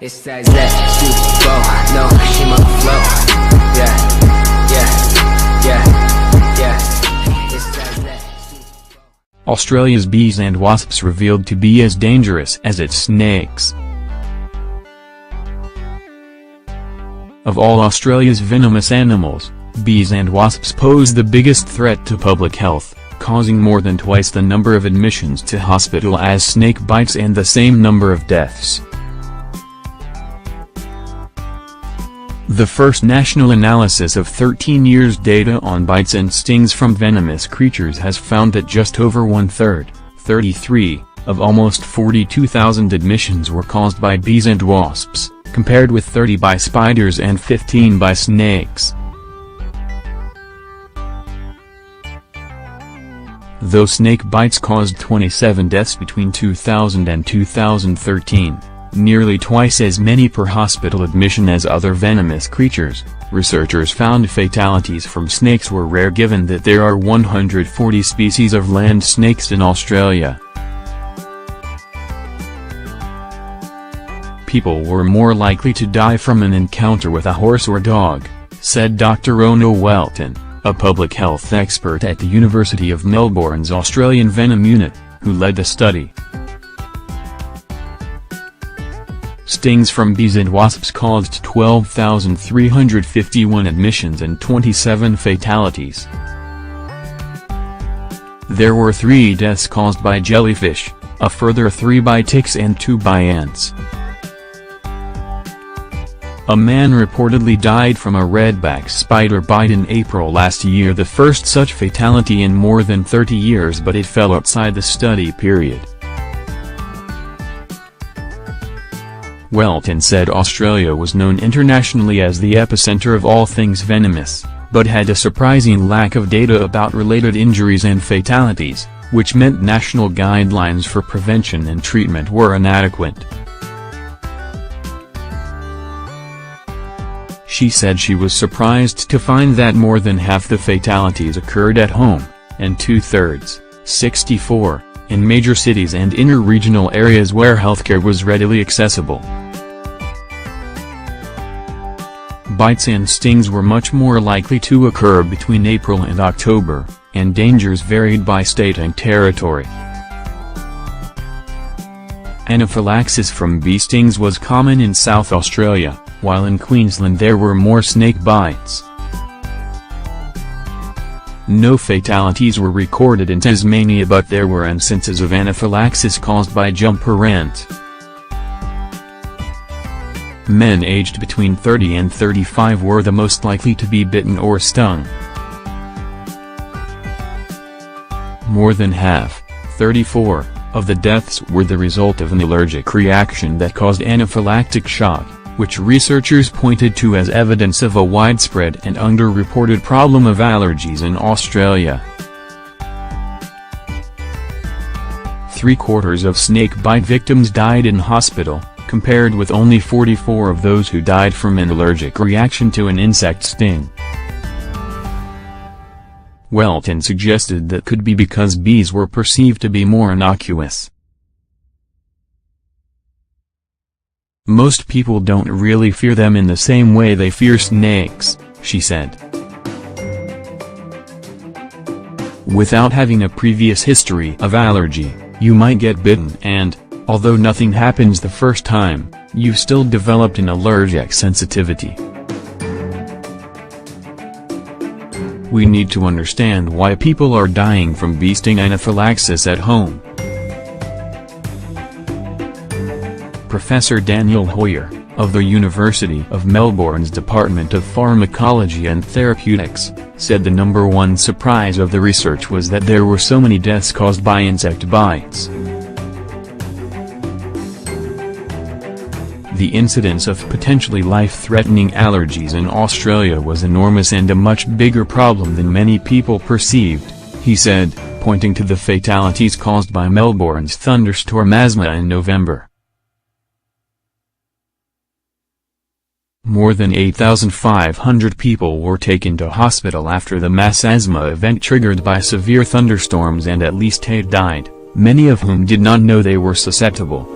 It's that flow, no, she my flow. Yeah, yeah, yeah, yeah. It's that Australia's bees and wasps revealed to be as dangerous as its snakes. Of all Australia's venomous animals, bees and wasps pose the biggest threat to public health, causing more than twice the number of admissions to hospital as snake bites and the same number of deaths. The first national analysis of 13 years' data on bites and stings from venomous creatures has found that just over one-third, 33, of almost 42,000 admissions were caused by bees and wasps, compared with 30 by spiders and 15 by snakes. Though snake bites caused 27 deaths between 2000 and 2013, nearly twice as many per hospital admission as other venomous creatures, researchers found fatalities from snakes were rare given that there are 140 species of land snakes in Australia. People were more likely to die from an encounter with a horse or dog, said Dr. Ono Welton, a public health expert at the University of Melbourne's Australian Venom Unit, who led the study. Stings from bees and wasps caused 12,351 admissions and 27 fatalities. There were 3 deaths caused by jellyfish, a further 3 by ticks and 2 by ants. A man reportedly died from a redback spider bite in April last year, the first such fatality in more than 30 years, but it fell outside the study period. Welton said Australia was known internationally as the epicenter of all things venomous, but had a surprising lack of data about related injuries and fatalities, which meant national guidelines for prevention and treatment were inadequate. She said she was surprised to find that more than half the fatalities occurred at home, and 2/3, 64, in major cities and inter-regional areas where healthcare was readily accessible. Bites and stings were much more likely to occur between April and October, and dangers varied by state and territory. Anaphylaxis from bee stings was common in South Australia, while in Queensland there were more snake bites. No fatalities were recorded in Tasmania, but there were instances of anaphylaxis caused by jumper ant. Men aged between 30 and 35 were the most likely to be bitten or stung. More than half, 34, of the deaths were the result of an allergic reaction that caused anaphylactic shock, which researchers pointed to as evidence of a widespread and underreported problem of allergies in Australia. 3/4 of snake bite victims died in hospital, compared with only 44 of those who died from an allergic reaction to an insect sting. Welton suggested that could be because bees were perceived to be more innocuous. Most people don't really fear them in the same way they fear snakes, she said. Without having a previous history of allergy, you might get bitten and, although nothing happens the first time, you've still developed an allergic sensitivity. We need to understand why people are dying from bee sting anaphylaxis at home. Professor Daniel Hoyer, of the University of Melbourne's Department of Pharmacology and Therapeutics, said the number one surprise of the research was that there were so many deaths caused by insect bites. The incidence of potentially life-threatening allergies in Australia was enormous and a much bigger problem than many people perceived, he said, pointing to the fatalities caused by Melbourne's thunderstorm asthma in November. More than 8,500 people were taken to hospital after the mass asthma event triggered by severe thunderstorms, and at least 8 died, many of whom did not know they were susceptible.